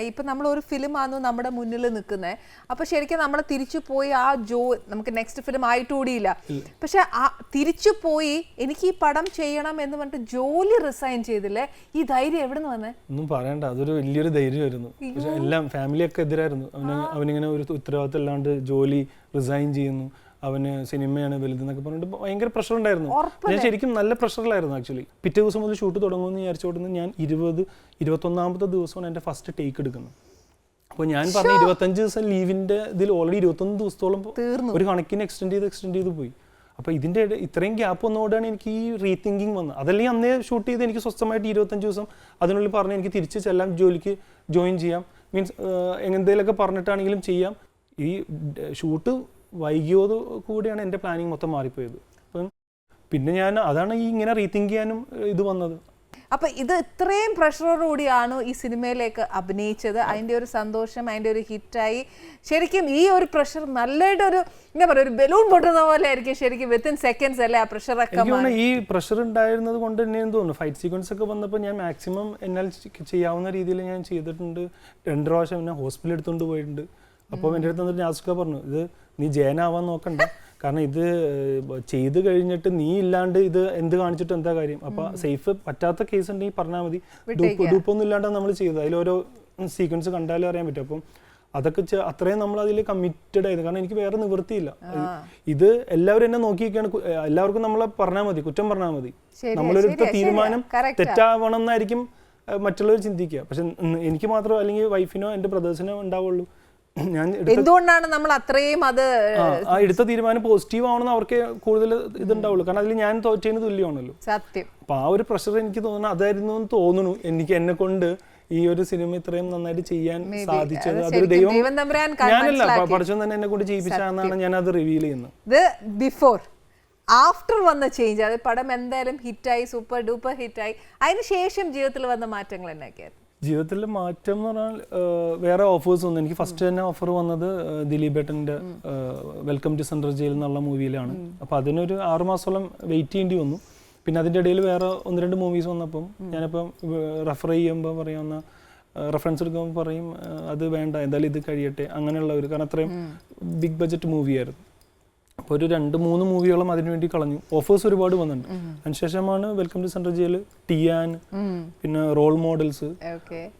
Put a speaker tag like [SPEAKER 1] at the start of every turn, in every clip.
[SPEAKER 1] ഇപ്പൊ നമ്മൾ ഒരു ഫിലിമാണ് നമ്മുടെ മുന്നിൽ നിൽക്കുന്നത്. അപ്പൊ ശരിക്കും നമ്മൾ തിരിച്ചു പോയി ആ നമുക്ക് നെക്സ്റ്റ് ഫിലിം ആയിട്ടുകൂടിയില്ല. പക്ഷെ തിരിച്ചു പോയി എനിക്ക് ഈ പടം ചെയ്യണം എന്ന് പറഞ്ഞിട്ട് ജോലി റിസൈൻ ചെയ്തില്ലേ, ഈ ധൈര്യം എവിടെ നിന്ന് വന്നേ?
[SPEAKER 2] ഒന്നും പറയണ്ട, അതൊരു വലിയൊരു ധൈര്യമായിരുന്നു. പക്ഷെ എല്ലാം ഫാമിലിയൊക്കെ എതിരായിരുന്നു. അവനിങ്ങനെ ഒരു ഉത്തരവാദിത്തം ഇല്ലാണ്ട് ജോലി റിസൈൻ ചെയ്യുന്നു, അവന് സിനിമയാണ് വലുതെന്നൊക്കെ പറഞ്ഞിട്ട് ഭയങ്കര പ്രഷർ ഉണ്ടായിരുന്നു. ഞാൻ ശരിക്കും നല്ല പ്രഷറിലായിരുന്നു ആക്ച്വലി. പിറ്റേ ദിവസം മുതൽ ഷൂട്ട് തുടങ്ങുമെന്ന് വിചാരിച്ചോടുന്ന് ഞാൻ 21ാമത്തെ ദിവസമാണ് എൻ്റെ ഫസ്റ്റ് ടേക്ക് എടുക്കുന്നത്. അപ്പോൾ ഞാൻ പറഞ്ഞ 25 ദിവസം ലീവിൻ്റെ ഇതിൽ ഓൾറെഡി 21 ദിവസത്തോളം ഒരു കണക്കിന് എക്സ്റ്റെൻഡ് ചെയ്ത് പോയി. അപ്പോൾ ഇതിൻ്റെ ഇത്രയും ഗ്യാപ്പ് വന്നതോടെയാണ് എനിക്ക് ഈ റീതിങ്കിങ് വന്നത്. അതല്ലെങ്കിൽ അന്നേ ഷൂട്ട് ചെയ്ത് എനിക്ക് സ്വസ്ഥമായിട്ട് 25 ദിവസം അതിനുള്ളിൽ പറഞ്ഞ് എനിക്ക് തിരിച്ച് ചെല്ലാം, ജോലിക്ക് ജോയിൻ ചെയ്യാം, മീൻസ് എന്തെങ്കിലുമൊക്കെ പറഞ്ഞിട്ടാണെങ്കിലും ചെയ്യാം. ഈ ഷൂട്ട് വൈകിയോട് കൂടിയാണ് എൻ്റെ പ്ലാനിങ് മൊത്തം മാറിപ്പോയത്. അപ്പം പിന്നെ അതാണ് ഈ ഇങ്ങനെ റീതിങ്ക് ചെയ്യാനും ഇത് വന്നത്.
[SPEAKER 1] അപ്പൊ ഇത് ഇത്രയും പ്രഷറോടുകൂടിയാണ് ഈ സിനിമയിലേക്ക് അഭിനയിച്ചത്. അതിൻ്റെ ഒരു സന്തോഷം, അതിൻ്റെ ഒരു ഹിറ്റായി. ശരിക്കും ഈ ഒരു പ്രഷർ നല്ലതായിട്ടൊരു എന്താ പറയുക, ഒരു ബലൂൺ പൊട്ടുന്ന പോലെ ആയിരിക്കും ശരിക്കും. വിത്തിൻ സെക്കൻഡ്സ് അല്ലേ ആ പ്രഷറൊക്കെ.
[SPEAKER 2] ഈ പ്രഷർ ഉണ്ടായിരുന്നത് കൊണ്ട് തന്നെ തോന്നുന്നു ഫൈറ്റ് സീക്വൻസ് ഒക്കെ വന്നപ്പോൾ ഞാൻ മാക്സിമം എന്നാൽ ചെയ്യാവുന്ന രീതിയിൽ ഞാൻ ചെയ്തിട്ടുണ്ട്. 2 പ്രാവശ്യം എന്നെ ഹോസ്പിറ്റലിൽ എടുത്തുകൊണ്ട് പോയിട്ടുണ്ട്. അപ്പോൾ എൻ്റെ അടുത്ത് വന്നിട്ട് നാസിക പറഞ്ഞു, ഇത് നീ ജയനാവാൻ നോക്കണ്ട, കാരണം ഇത് ചെയ്ത് കഴിഞ്ഞിട്ട് നീ ഇല്ലാണ്ട് ഇത് എന്ത് കാണിച്ചിട്ട് എന്താ കാര്യം. അപ്പോൾ സേഫ് പറ്റാത്ത കേസ് ഉണ്ടെങ്കിൽ പറഞ്ഞാൽ മതി. ഡൂപ്പൊന്നും ഇല്ലാണ്ടാണ് നമ്മൾ ചെയ്തത്. അതിലോരോ സീക്വൻസ് കണ്ടാലും അറിയാൻ പറ്റും. അപ്പം അതൊക്കെ അത്രയും നമ്മൾ അതിൽ കമ്മിറ്റഡ് ആയിരുന്നു. കാരണം എനിക്ക് വേറെ നിവൃത്തിയില്ല. ഇത് എല്ലാവരും എന്നെ നോക്കിയൊക്കെയാണ്. എല്ലാവർക്കും നമ്മളെ പറഞ്ഞാൽ മതി, കുറ്റം പറഞ്ഞാൽ മതി. നമ്മളൊരു തീരുമാനം തെറ്റാവണം എന്നായിരിക്കും മറ്റുള്ളവർ ചിന്തിക്കുക. പക്ഷെ എനിക്ക് മാത്രമോ അല്ലെങ്കിൽ വൈഫിനോ എൻ്റെ ബ്രദേഴ്സിനോ ഉണ്ടാവുള്ളൂ.
[SPEAKER 1] എന്തുകൊണ്ടാണ് നമ്മൾ അത്രയും
[SPEAKER 2] എടുത്ത തീരുമാനം പോസിറ്റീവ് ആവണമെന്ന് അവർക്ക് കൂടുതൽ ഇതുണ്ടാവുള്ളൂ. കാരണം അതിൽ ഞാൻ തോറ്റതിന് തുല്യമാണല്ലോ.
[SPEAKER 1] സത്യം.
[SPEAKER 2] അപ്പൊ ആ ഒരു പ്രഷർ എനിക്ക് തോന്നുന്നു അതായിരുന്നു എന്ന് തോന്നുന്നു. എന്നെ കൊണ്ട് ഈ ഒരു സിനിമ ഇത്രയും നന്നായിട്ട് ചെയ്യാൻ സാധിച്ചത് അതൊരു ദൈവം, ഞാനല്ല, പഠിച്ചവൻ തന്നെ എന്നെ കൊണ്ട് ചെയ്യിപ്പിച്ചാണെന്നാണ് ഞാൻ അത് റിവീൽ ചെയ്യുന്നത്.
[SPEAKER 1] ബിഫോർ ആഫ്റ്റർ വന്ന ചേഞ്ച്, അത് പടം എന്തായാലും ഹിറ്റായി, സൂപ്പർ ഡൂപ്പർ ഹിറ്റായി. അതിനുശേഷം ജീവിതത്തിൽ വന്ന മാറ്റങ്ങൾ എന്നൊക്കെയായിരുന്നു?
[SPEAKER 2] ജീവിതത്തിലെ മാറ്റം എന്ന് പറഞ്ഞാൽ വേറെ ഓഫേഴ്സ് ഒന്നും. എനിക്ക് ഫസ്റ്റ് തന്നെ ഓഫർ വന്നത് ദിലീപ് ഏട്ടൻ്റെ വെൽക്കം ടു സെൻട്രൽ ജയിൽ എന്നുള്ള മൂവിയിലാണ്. അപ്പോൾ അതിനൊരു 6 മാസത്തോളം വെയിറ്റ് ചെയ്യേണ്ടി വന്നു. പിന്നെ അതിൻ്റെ ഇടയിൽ വേറെ 1-2 മൂവീസ് വന്നപ്പം ഞാനിപ്പം റെഫർ ചെയ്യുമ്പോൾ പറയുന്ന റെഫറൻസ് എടുക്കുമ്പോൾ പറയും അത് വേണ്ട, എന്തായാലും ഇത് കഴിയട്ടെ, അങ്ങനെയുള്ള ഒരു, കാരണം അത്രയും ബിഗ് ബഡ്ജറ്റ് മൂവിയായിരുന്നു. അപ്പോൾ ഒരു 2-3 മൂവികളും അതിനുവേണ്ടി കളഞ്ഞു. ഓഫേഴ്സ് ഒരുപാട് വന്നിട്ടുണ്ട്. അതിനുശേഷമാണ് വെൽക്കം ടു സെൻട്രൽ ജയിൽ, ടിയാൻ, പിന്നെ റോൾ മോഡൽസ്,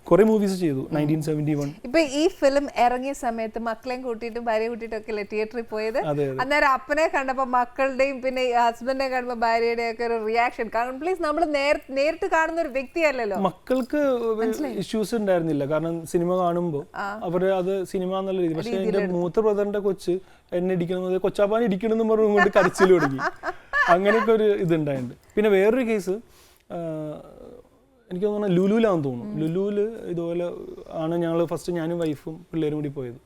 [SPEAKER 2] കുറെ മൂവീസ് ചെയ്തു. 1971.
[SPEAKER 1] ഇപ്പൊ ഈ ഫിലിം ഇറങ്ങിയ സമയത്ത് മക്കളെയും കൂട്ടിയിട്ടും ഭാര്യയെ കൂട്ടിയിട്ടും ഒക്കെ തിയേറ്ററിൽ പോയത്. അന്നേരം അപ്പനെ കണ്ടപ്പോ മക്കളുടെയും പിന്നെ ഹസ്ബൻഡിനെ കാണുമ്പോൾ ഭാര്യയുടെയും ഒക്കെ ഒരു റിയാക്ഷൻ, കാരണം പ്ലീസ് നമ്മൾ നേരിട്ട് കാണുന്ന ഒരു വ്യക്തിയല്ലല്ലോ.
[SPEAKER 2] മക്കൾക്ക് ഇഷ്യൂസ് ഉണ്ടായിരുന്നില്ല, കാരണം സിനിമ കാണുമ്പോൾ അവര് അത് സിനിമ എന്നുള്ള രീതി. പക്ഷെ എന്റെ മൂത്ത ബ്രദറിന്റെ കൊച്ച് എന്നെ ഇടിക്കണമെന്നത്, കൊച്ചാപ്പാൻ ഇടിക്കണമെന്ന് പറഞ്ഞുകൊണ്ട് കരച്ചിൽ തുടങ്ങി. അങ്ങനെയൊക്കെ ഒരു ഇതുണ്ടായിട്ടുണ്ട്. പിന്നെ വേറൊരു കേസ് എനിക്ക് തോന്നുന്നു ലുലുവിലാണെന്ന് തോന്നുന്നു. ലുലുവിൽ ഇതുപോലെ ആണ് ഞങ്ങൾ ഫസ്റ്റ് ഞാനും വൈഫും പിള്ളേരും കൂടി പോയത്.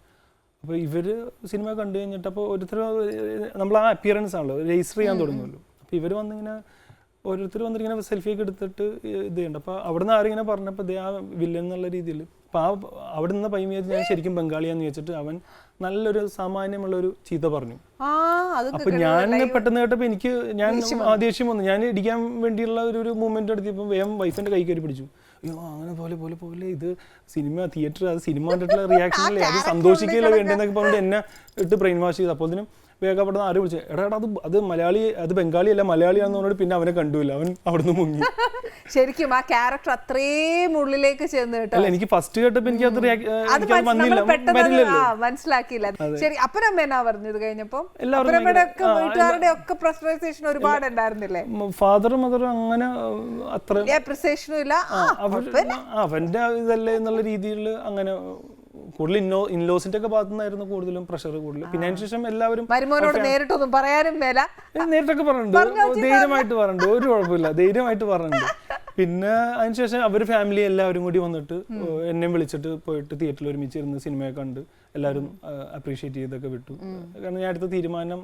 [SPEAKER 2] അപ്പോൾ ഇവർ സിനിമ കണ്ടു കഴിഞ്ഞിട്ട് അപ്പോൾ നമ്മൾ ആ അപ്പിയറൻസ് ആണല്ലോ രജിസ്റ്റർ ചെയ്യാൻ തുടങ്ങുമല്ലോ. അപ്പോൾ ഇവർ വന്നിങ്ങനെ ഓരോരുത്തർ വന്നിങ്ങനെ സെൽഫിയൊക്കെ എടുത്തിട്ട് ഇത് ചെയ്യുന്നുണ്ട്. അപ്പോൾ അവിടെ നിന്ന് ആരിങ്ങനെ പറഞ്ഞപ്പോൾ ആ വില്ലൻ എന്നുള്ള രീതിയിൽ, അപ്പോൾ അവിടെ നിന്ന് പയ്യൻ വിചാരിച്ച് ഞാൻ ശരിക്കും ബംഗാളിയാന്ന് വെച്ചിട്ട് അവൻ നല്ലൊരു സാമാന്യമുള്ളൊരു ചീത്ത പറഞ്ഞു. അപ്പൊ ഞാൻ പെട്ടെന്ന് കേട്ടപ്പോൾ ഞാൻ ദേഷ്യം വന്നു. ഞാൻ ഇടിക്കാൻ വേണ്ടിയുള്ള ഒരു മൂവ്മെന്റ് എടുത്തിയപ്പോൾ വേഗം വൈഫിന്റെ കൈ കയറി പിടിച്ചു. അയ്യോ അങ്ങനെ പോലെ ഇത് സിനിമ തിയേറ്റർ, അത് സിനിമ കണ്ടിട്ടുള്ള റിയാക്ഷൻ അല്ലേ, അത് സന്തോഷിക്കുകയല്ലേ വേണ്ടെന്നൊക്കെ പറഞ്ഞിട്ട് എന്നെ ഇട്ട് ബ്രെയിൻ വാഷ് ചെയ്തു. അപ്പോൾ അതിനും വേഗപ്പെടുന്ന ആരും വിളിച്ചു, എടാ അത് മലയാളി, അത് ബംഗാളി അല്ല മലയാളിയാന്ന് പറഞ്ഞിട്ട് പിന്നെ അവനെ കണ്ടുമില്ല, അവൻ അവിടുന്ന് മുങ്ങി.
[SPEAKER 1] ശരിക്കും ആ ക്യാരക്ടർ അത്രയും ഉള്ളിലേക്ക് ചെന്ന് കേട്ടോ.
[SPEAKER 2] അല്ല, എനിക്ക് ഫസ്റ്റ് കേട്ടപ്പോ എനിക്ക് അത്
[SPEAKER 1] മനസ്സിലാക്കിയില്ല. ശരി, അപ്പനമ്മ എന്നാ പറഞ്ഞത് കഴിഞ്ഞപ്പോ? വീട്ടുകാരുടെ ഒക്കെ പ്രസന്റേഷൻ ഒരുപാട് ഉണ്ടായിരുന്നില്ലേ?
[SPEAKER 2] ഫാദറും മദറും അങ്ങനെ അത്ര
[SPEAKER 1] പ്രസന്റേഷനും ഇല്ല,
[SPEAKER 2] അവന്റെ ഇതല്ലേ എന്നുള്ള രീതിയിൽ അങ്ങനെ കൂടുതൽ ഇൻലോസിന്റെ ഒക്കെ ഭാഗത്തുനിന്നായിരുന്നു കൂടുതലും പ്രഷർ കൂടുതൽ. പിന്നെ അതിനുശേഷം എല്ലാവരും
[SPEAKER 1] നേരിട്ടൊന്നും പറയാനും മേല,
[SPEAKER 2] നേരിട്ടൊക്കെ പറഞ്ഞിട്ടുണ്ട്, ധൈര്യമായിട്ട് പറഞ്ഞിട്ടുണ്ട്, ഒരു കുഴപ്പമില്ല, ധൈര്യമായിട്ട് പറഞ്ഞിട്ടുണ്ട്. പിന്നെ അതിനുശേഷം അവർ ഫാമിലി എല്ലാവരും കൂടി വന്നിട്ട് എന്നെയും വിളിച്ചിട്ട് പോയിട്ട് തിയേറ്ററിൽ ഒരുമിച്ച് ഇരുന്ന് സിനിമയെ കണ്ട് എല്ലാവരും അപ്രീഷിയേറ്റ് ചെയ്തൊക്കെ വിട്ടു. കാരണം ഞാൻ എടുത്ത തീരുമാനം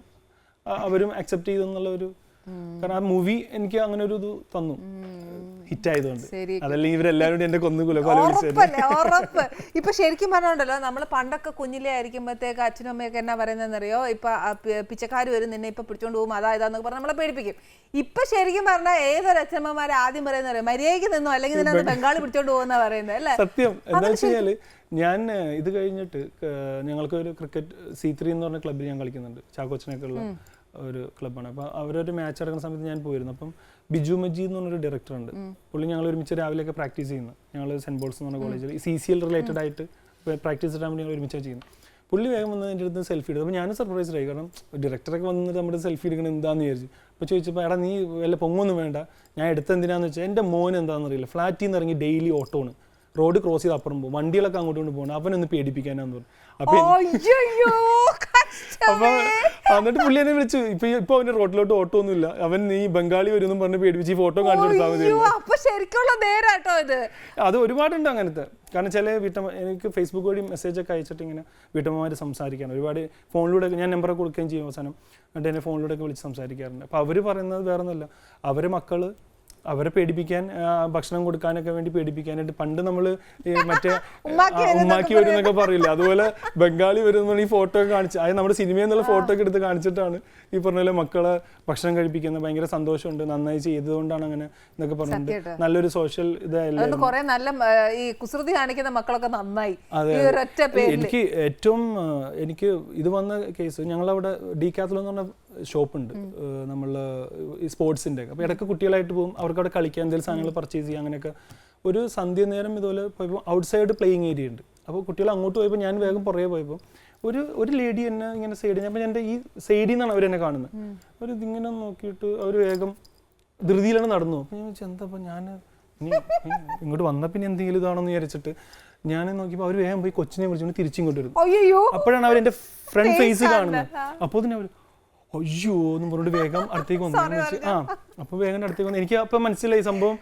[SPEAKER 2] അവരും അക്സെപ്റ്റ് ചെയ്തെന്നുള്ള ഒരു, കാരണം ആ മൂവി എനിക്ക് അങ്ങനെ ഒരു ഇത് തന്നു, ഹിറ്റായതുകൊണ്ട്. അതല്ലെങ്കിൽ ഇവരെല്ലാവരും എന്നെ
[SPEAKER 1] ഉറപ്പ്. ഇപ്പൊ ശരിക്കും പറഞ്ഞോണ്ടല്ലോ, നമ്മൾ പണ്ടൊക്കെ കുഞ്ഞിലെ ആയിരിക്കുമ്പോഴത്തേക്ക് അച്ഛനും അമ്മയൊക്കെ എന്നാ പറയുന്നതെന്നറിയോ, ഇപ്പൊ പിച്ചക്കാർ വരും നിന്നെ ഇപ്പൊ പിടിച്ചോണ്ട് പോകും, അതായതാന്നൊക്കെ പറഞ്ഞ് നമ്മളെ പേടിപ്പിക്കും. ഇപ്പൊ ശരിക്കും പറഞ്ഞാൽ ഏതൊരു അച്ഛമ്മമാരെ ആദ്യം പറയുന്ന മര്യാദയ്ക്ക് നിന്നോ അല്ലെങ്കിൽ നിന്നെ ബംഗാളി പിടിച്ചോണ്ട് പോകുന്ന പറയുന്നത് അല്ലേ?
[SPEAKER 2] സത്യം. എന്താ വെച്ച് കഴിഞ്ഞാല് ഞാൻ ഇത് കഴിഞ്ഞിട്ട് ഞങ്ങൾക്ക് ഒരു ക്രിക്കറ്റ് C3 എന്ന് പറഞ്ഞ ക്ലബ്ബിൽ ഞാൻ കളിക്കുന്നുണ്ട്, ചാക്കോച്ചനൊക്കെ ഉള്ള ഒരു ക്ലബ്ബാണ്. അപ്പോൾ അവരൊരു മാച്ച് നടക്കുന്ന സമയത്ത് ഞാൻ പോയിരുന്നു. അപ്പം ബിജു മജീദ് എന്ന് പറഞ്ഞൊരു ഡയറക്ടറുണ്ട്. പുള്ളി ഞങ്ങൾ ഒരുമിച്ച് രാവിലെയൊക്കെ പ്രാക്ടീസ് ചെയ്യുന്നു. ഞങ്ങൾ സെൻറ്റ് പോൾസ് എന്ന് പറഞ്ഞ കോളേജിൽ CCL റിലേറ്റഡ് ആയിട്ട് പ്രാക്ടീസ് ഇടാൻ വേണ്ടി ഞങ്ങൾ ഒരുമിച്ച് ചെയ്യുന്നു. പുള്ളി വേഗം വന്ന് എൻ്റെ അടുത്ത് സെൽഫി എടുത്തു. അപ്പോൾ ഞാനും സർപ്രൈസ്ഡ് ആയി, കാരണം ഡയറക്ടറൊക്കെ വന്നിട്ട് നമ്മുടെ സെൽഫി എടുക്കണം എന്താണെന്ന് വിചാരിച്ചു. അപ്പോൾ ചോദിച്ചപ്പോൾ എടാ നീ വല്ല പൊങ്ങൊന്നും വേണ്ട, ഞാൻ എടുത്തെന്തിനാന്ന് വെച്ചാൽ എൻ്റെ മോൻ എന്താണെന്ന് അറിയില്ല, ഫ്ലാറ്റിൽ നിന്ന് ഇറങ്ങി ഡെയിലി ഓട്ടോ ആണ്, റോഡ് ക്രോസ് ചെയ്ത് അപ്പുറം പോകും, വണ്ടികളൊക്കെ അങ്ങോട്ട് കൊണ്ട് പോകണം, അവനൊന്ന് പേടിപ്പിക്കാനാന്ന് പറഞ്ഞു. അപ്പോൾ എന്നിട്ട് പുള്ളി എന്നെ വിളിച്ചു, ഇപ്പൊ അവന് റോഡിലോട്ട് ഓട്ടോ ഒന്നുമില്ല, അവൻ നീ ബംഗാളി വരുമെന്നും പറഞ്ഞ് പേടിപ്പിച്ച് ഈ ഫോട്ടോ കാണിച്ചു കൊടുത്താൽ മതി. അത് ഒരുപാടുണ്ട് അങ്ങനത്തെ. കാരണം ചില വീട്ടമ്മ എനിക്ക് ഫേസ്ബുക്ക് വഴി മെസ്സേജ് ഒക്കെ അയച്ചിട്ട് ഇങ്ങനെ വീട്ടമ്മമാർ സംസാരിക്കാൻ ഒരുപാട് ഫോണിലൂടെ ഞാൻ നമ്പറൊക്കെ കൊടുക്കുകയും ചെയ്യും അവസാനം, എന്നിട്ട് എന്നെ ഫോണിലൂടെ ഒക്കെ വിളിച്ച് സംസാരിക്കാറുണ്ട്. അപ്പോൾ അവർ പറയുന്നത് വേറെ ഒന്നുമല്ല, അവരെ മക്കള് അവരെ പേടിപ്പിക്കാൻ, ഭക്ഷണം കൊടുക്കാനൊക്കെ വേണ്ടി പേടിപ്പിക്കാനായിട്ട് പണ്ട് നമ്മൾ മറ്റേ ഉമ്മാക്കി വരും എന്നൊക്കെ പറയില്ല, അതുപോലെ ബംഗാളി വരുന്ന ഈ ഫോട്ടോ ഒക്കെ കാണിച്ച്, അതായത് നമ്മുടെ സിനിമയിൽ നിന്നുള്ള ഫോട്ടോ ഒക്കെ എടുത്ത് കാണിച്ചിട്ടാണ് ഈ പറഞ്ഞ പോലെ മക്കളെ ഭക്ഷണം കഴിപ്പിക്കുന്നത്. ഭയങ്കര സന്തോഷമുണ്ട്, നന്നായി ചെയ്തതുകൊണ്ടാണ് അങ്ങനെ എന്നൊക്കെ പറഞ്ഞിട്ട് നല്ലൊരു സോഷ്യൽ ഇതായാലും
[SPEAKER 1] ഈ കുസൃതി കാണിക്കുന്ന മക്കളൊക്കെ നന്നായി.
[SPEAKER 2] എനിക്ക് ഏറ്റവും എനിക്ക് ഇത് വന്ന കേസ്, ഞങ്ങളവിടെ ഡീകാത്തലോൺ എന്ന് പറഞ്ഞ ഷോപ്പുണ്ട് നമ്മൾ ഈ സ്പോർട്സിൻ്റെ. അപ്പോൾ ഇടയ്ക്ക് കുട്ടികളായിട്ട് പോകും, അവർക്ക് അവിടെ കളിക്കാൻ എന്തെങ്കിലും സാധനങ്ങൾ പർച്ചേസ് ചെയ്യുക, അങ്ങനെയൊക്കെ. ഒരു സന്ധ്യ നേരം ഇതുപോലെ പോയപ്പോൾ ഔട്ട് സൈഡ് പ്ലേയിങ് ഏരിയ ഉണ്ട്. അപ്പോൾ കുട്ടികൾ അങ്ങോട്ട് പോയപ്പോൾ ഞാൻ വേഗം പുറകെ പോയപ്പോൾ ഒരു ലേഡി എന്നെ ഇങ്ങനെ സൈഡിൽ, അപ്പോൾ എൻ്റെ ഈ സൈഡിൽ നിന്നാണ് അവരെന്നെ കാണുന്നത്. അവർ ഇതിങ്ങനെ നോക്കിയിട്ട് അവർ വേഗം ധൃതിയിലാണ് നടന്നു. അപ്പോൾ ഞാൻ ചോദിച്ചാൽ എന്താ, അപ്പോൾ ഞാൻ ഇനി ഇങ്ങോട്ട് വന്നാൽ പിന്നെ എന്തെങ്കിലും ഇതാണെന്ന് വിചാരിച്ചിട്ട് ഞാൻ നോക്കിയപ്പോൾ അവർ വേഗം പോയി കൊച്ചിനെ വിളിച്ചുകൊണ്ട് തിരിച്ചിങ്ങോട്ട് വരും. അപ്പോഴാണ് അവർ എൻ്റെ ഫ്രണ്ട് ഫേസ് കാണുന്നത്. അപ്പോൾ തന്നെ അവർ അയ്യോ എന്ന് പറഞ്ഞിട്ട് വേഗം അടുത്തേക്ക് വന്നു. അപ്പോൾ വേഗം അടുത്തേക്ക് വന്നു. എനിക്ക് അപ്പം മനസ്സിലായി സംഭവം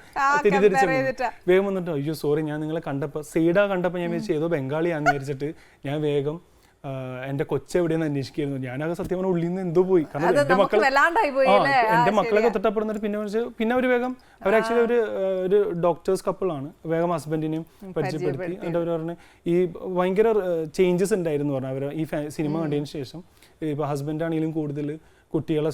[SPEAKER 2] തിരിച്ചു. വേഗം വന്നിട്ട് അയ്യോ സോറി, ഞാൻ നിങ്ങളെ കണ്ടപ്പോൾ സൈഡാ കണ്ടപ്പോൾ ഞാൻ വിചാരിച്ചു ഏതോ ബംഗാളിയാന്ന് വിചാരിച്ചിട്ട് ഞാൻ വേഗം എൻ്റെ കൊച്ചെവിടെയെന്ന് അന്വേഷിക്കായിരുന്നു. ഞാനത് സത്യം പറഞ്ഞാൽ ഉള്ളിൽ നിന്ന് എന്തോ പോയി, കാരണം എൻ്റെ മക്കളൊക്കെ തൊട്ടപ്പെടുന്നിട്ട് പിന്നെ അവർ വേഗം അവർ ആക്ച്വലി ഒരു ഡോക്ടേഴ്സ് കപ്പിളാണ്, വേഗം ഹസ്ബൻഡിനെയും പരിചയപ്പെടുത്തി. എന്നിട്ട് അവർ പറഞ്ഞ് ഈ ഭയങ്കര ചേഞ്ചസ് ഉണ്ടായിരുന്നു പറഞ്ഞു അവർ ഈ സിനിമ കണ്ടതിന് ശേഷം. ഇപ്പോൾ ഹസ്ബൻഡാണെങ്കിലും കൂടുതൽ കുട്ടികളെ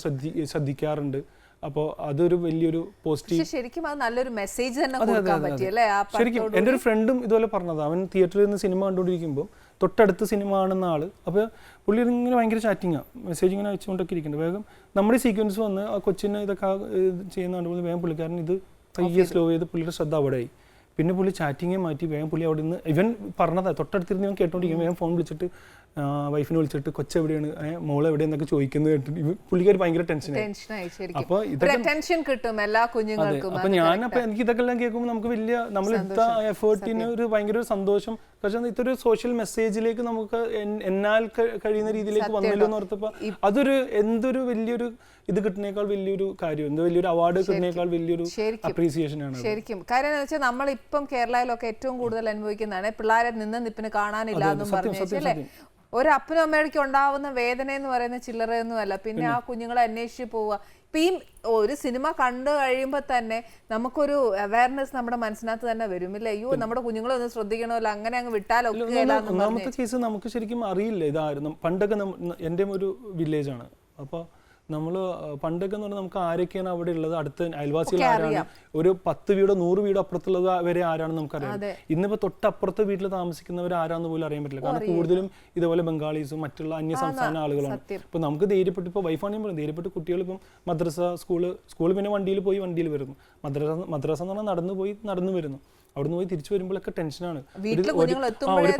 [SPEAKER 2] ശ്രദ്ധിക്കാറുണ്ട്. അപ്പോൾ അതൊരു വലിയൊരു പോസിറ്റീവ്,
[SPEAKER 1] ശരിക്കും അത് നല്ലൊരു മെസ്സേജ് തന്നെ കൊടുക്കാൻ പറ്റി അല്ലേ.
[SPEAKER 2] ശരിക്കും എൻ്റെ ഒരു ഫ്രണ്ടും ഇതുപോലെ പറഞ്ഞത്, അവൻ തിയേറ്ററിൽ നിന്ന് സിനിമ കണ്ടുകൊണ്ടിരിക്കുമ്പോൾ തൊട്ടടുത്ത് സിനിമ കാണുന്ന ആൾ, അപ്പോൾ പുള്ളി ഇങ്ങനെ ഭയങ്കര ചാറ്റിങ്ങാണ്, മെസ്സേജ് ഇങ്ങനെ അയച്ചുകൊണ്ടൊക്കെ ഇരിക്കുന്നുണ്ട്. വേഗം നമ്മുടെ സീക്വൻസ് വന്ന് ആ കൊച്ചിനെ ഇതൊക്കെ ചെയ്യുന്ന കണ്ടുപോലെ വേഗം പുള്ളിക്കാരൻ ഇത് പയ്യെ സ്ലോ ചെയ്ത് പുള്ളിയുടെ ശ്രദ്ധ അവിടെയായി. പിന്നെ പുള്ളി ചാറ്റിങ്ങെ മാറ്റി വേഗം പുള്ളി അവിടെ നിന്ന് ഇവൻ പറഞ്ഞതാണ് തൊട്ടടുത്തിരുന്ന് ഇവൻ കേട്ടോണ്ടിരിക്കും, വേഗം ഫോൺ വിളിച്ചിട്ട് വൈഫിനെ വിളിച്ചിട്ട് കൊച്ചെവിടെയാണ്, മോളെ എവിടെയെന്നൊക്കെ ചോദിക്കുന്നത് കേട്ടിട്ട് പുള്ളിക്കാർ ഭയങ്കര ടെൻഷനായി. അപ്പോൾ അപ്പൊ ഞാനപ്പോൾ എനിക്ക് ഇതൊക്കെ എല്ലാം കേൾക്കുമ്പോൾ നമുക്ക് വലിയ നമ്മളെടുത്ത എഫേർട്ടിന് ഒരു ഭയങ്കര സന്തോഷം. പക്ഷേ ഇതൊരു സോഷ്യൽ മെസ്സേജിലേക്ക് നമുക്ക് എന്നാൽ കഴിയുന്ന രീതിയിലേക്ക് വന്നല്ലോ എന്ന് ഓർത്തപ്പോൾ അതൊരു എന്തൊരു വലിയൊരു ഇത് കിട്ടുന്നേക്കാൾ വലിയൊരു കാര്യം, എന്തോ വലിയൊരു അവാർഡ് കിട്ടുന്നേക്കാൾ വലിയൊരു അപ്രീസിയേഷൻ ആണ്
[SPEAKER 1] ശരിക്കും. കാര്യം എന്ന് വെച്ചാൽ നമ്മളിപ്പം കേരളയിലൊക്കെ ഏറ്റവും കൂടുതൽ അനുഭവിക്കുന്നതാണ് പിള്ളേരെ നിന്ന് നിപ്പിന് കാണാനില്ല എന്നും പറഞ്ഞല്ലേ. ഒരു അപ്പനും അമ്മയ്ക്ക് ഉണ്ടാവുന്ന വേദന എന്ന് പറയുന്നത് ചില്ലറയൊന്നുമല്ല. പിന്നെ ആ കുഞ്ഞുങ്ങളെ അന്വേഷിച്ച് പോവുക. ഇപ്പം ഈ ഒരു സിനിമ കണ്ടു കഴിയുമ്പോൾ തന്നെ നമുക്കൊരു അവയർനെസ് നമ്മുടെ മനസ്സിനകത്ത് തന്നെ വരും ഇല്ലേ. അയ്യോ നമ്മുടെ കുഞ്ഞുങ്ങളെ ഒന്ന് ശ്രദ്ധിക്കണമല്ലോ, അങ്ങനെ അങ്ങ് വിട്ടാലൊക്കെ.
[SPEAKER 2] ഒന്നാമത്തെ കേസ് നമുക്ക് ശരിക്കും അറിയില്ല ഇതായിരുന്നു. പണ്ടൊക്കെ എൻ്റെ ഒരു വില്ലേജാണ്, അപ്പോൾ നമ്മൾ പണ്ടൊക്കെ എന്ന് പറഞ്ഞാൽ നമുക്ക് ആരൊക്കെയാണ് അവിടെ ഉള്ളത്, അടുത്ത അയൽവാസികൾ ആരാണ്, ഒരു 10 വീടോ 100 വീടോ അപ്പുറത്തുള്ളത് വരെ ആരാണെന്ന് നമുക്കറിയാം. ഇന്നിപ്പോൾ തൊട്ടപ്പുറത്തെ വീട്ടിൽ താമസിക്കുന്നവർ ആരാന്ന് പോലും അറിയാൻ പറ്റില്ല, കാരണം കൂടുതലും ഇതുപോലെ ബംഗാളീസും മറ്റുള്ള അന്യ സംസ്ഥാന ആളുകളാണ്. ഇപ്പോൾ നമുക്ക് ധൈര്യപ്പെട്ട്, ഇപ്പോൾ വൈഫാണെങ്കിൽ പറയും ധൈര്യപ്പെട്ട് കുട്ടികൾ ഇപ്പം മദ്രസ സ്കൂള് പിന്നെ വണ്ടിയിൽ പോയി വണ്ടിയിൽ വരുന്നു, മദ്രസ എന്ന് പറഞ്ഞാൽ നടന്നു വരുന്നു. അവിടുന്ന് പോയി തിരിച്ചു വരുമ്പോഴൊക്കെ ടെൻഷനാണ്. ഒരു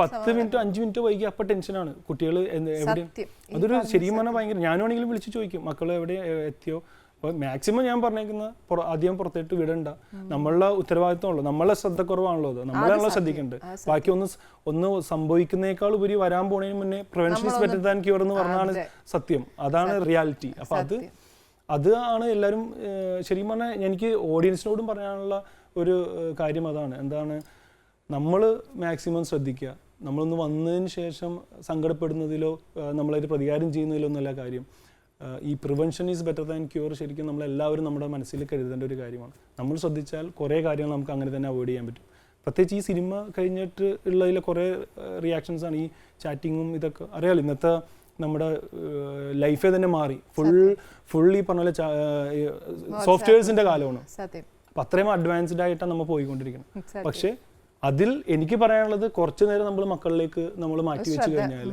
[SPEAKER 2] 10 മിനിറ്റോ 5 മിനിറ്റോ വൈകി അപ്പം ടെൻഷനാണ്. കുട്ടികൾ എവിടെ, അതൊരു ശരിക്കും പറഞ്ഞാൽ ഭയങ്കര. ഞാനാണെങ്കിലും വിളിച്ച് ചോദിക്കും മക്കളെ എവിടെ എത്തിയോ. അപ്പോൾ മാക്സിമം ഞാൻ പറഞ്ഞേക്കുന്ന അധികം പുറത്തേട്ട് വിടണ്ട, നമ്മളുടെ ഉത്തരവാദിത്തമുള്ളൂ, നമ്മളെ ശ്രദ്ധക്കുറവാണല്ലോ, അത് നമ്മളാണല്ലോ ശ്രദ്ധിക്കേണ്ടത്. ബാക്കി ഒന്ന് സംഭവിക്കുന്നേക്കാൾ ഉപരി വരാൻ പോണതിന് മുന്നേ prevention is better than cure എന്ന് പറഞ്ഞാണ് സത്യം, അതാണ് റിയാലിറ്റി. അപ്പോൾ അതാണ് എല്ലാവരും ശരിക്കും പറഞ്ഞാൽ എനിക്ക് ഓഡിയൻസിനോടും പറയാനുള്ള ഒരു കാര്യം അതാണ്. എന്താണ്, നമ്മൾ മാക്സിമം ശ്രദ്ധിക്കുക. നമ്മളൊന്ന് വന്നതിന് ശേഷം സങ്കടപ്പെടുന്നതിലോ നമ്മളൊരു പ്രതികാരം ചെയ്യുന്നതിലോ ഒന്നല്ല കാര്യം. ഈ prevention is better than cure ശരിക്കും നമ്മളെല്ലാവരും നമ്മുടെ മനസ്സിൽ കരുതേണ്ട ഒരു കാര്യമാണ്. നമ്മൾ ശ്രദ്ധിച്ചാൽ കുറേ കാര്യങ്ങൾ നമുക്ക് അങ്ങനെ തന്നെ അവോയ്ഡ് ചെയ്യാൻ പറ്റും. പ്രത്യേകിച്ച് ഈ സിനിമ കഴിഞ്ഞിട്ട് ഉള്ളതിൽ കുറേ റിയാക്ഷൻസാണ് ഈ ചാറ്റിങ്ങും ഇതൊക്കെ. അറിയാമല്ലോ ഇന്നത്തെ നമ്മുടെ ലൈഫേ തന്നെ മാറി, ഫുൾ ഈ പറഞ്ഞ പോലെ സോഫ്റ്റ്വെയർസിൻ്റെ കാലമാണ്. അപ്പം അത്രയും അഡ്വാൻസ്ഡ് ആയിട്ടാണ് നമ്മൾ പോയിക്കൊണ്ടിരിക്കുന്നത്. പക്ഷേ അതിൽ എനിക്ക് പറയാനുള്ളത് കുറച്ചു നേരം നമ്മൾ മക്കളിലേക്ക് നമ്മൾ മാറ്റി വെച്ച് കഴിഞ്ഞാൽ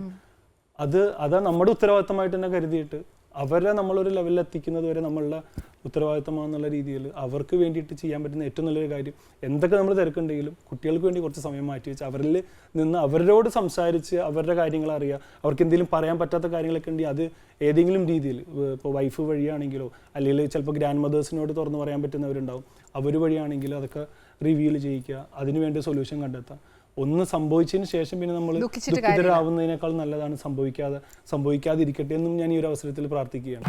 [SPEAKER 2] അതാ നമ്മുടെ ഉത്തരവാദിത്തമായിട്ട് തന്നെ കരുതിയിട്ട് അവരെ നമ്മളൊരു ലെവലിൽ എത്തിക്കുന്നത് വരെ നമ്മളുടെ ഉത്തരവാദിത്തമാണെന്നുള്ള രീതിയിൽ അവർക്ക് വേണ്ടിയിട്ട് ചെയ്യാൻ പറ്റുന്ന ഏറ്റവും നല്ലൊരു കാര്യം, എന്തൊക്കെ നമ്മൾ തിരക്കുണ്ടെങ്കിലും കുട്ടികൾക്ക് വേണ്ടി കുറച്ച് സമയം മാറ്റി വെച്ച് അവരിൽ നിന്ന് അവരോട് സംസാരിച്ച് അവരുടെ കാര്യങ്ങൾ അറിയുക. അവർക്ക് എന്തെങ്കിലും പറയാൻ പറ്റാത്ത കാര്യങ്ങളൊക്കെ ഉണ്ടെങ്കിൽ അത് ഏതെങ്കിലും രീതിയിൽ ഇപ്പോൾ വൈഫ് വഴിയാണെങ്കിലോ അല്ലെങ്കിൽ ചിലപ്പോൾ ഗ്രാൻഡ് മദേഴ്സിനോട് തുറന്ന് പറയാൻ പറ്റുന്നവരുണ്ടാവും, അവർ വഴിയാണെങ്കിലോ അതൊക്കെ റിവീൽ ചെയ്യിക്കുക, അതിനുവേണ്ടി സൊല്യൂഷൻ കണ്ടെത്താം. ഒന്ന് സംഭവിച്ചതിന് ശേഷം പിന്നെ നമ്മൾ ദുഃഖിതരാവുന്നതിനേക്കാൾ നല്ലതാണ് സംഭവിക്കാതിരിക്കട്ടെ എന്നും ഞാൻ ഈ ഒരു അവസരത്തിൽ പ്രാർത്ഥിക്കുകയാണ്.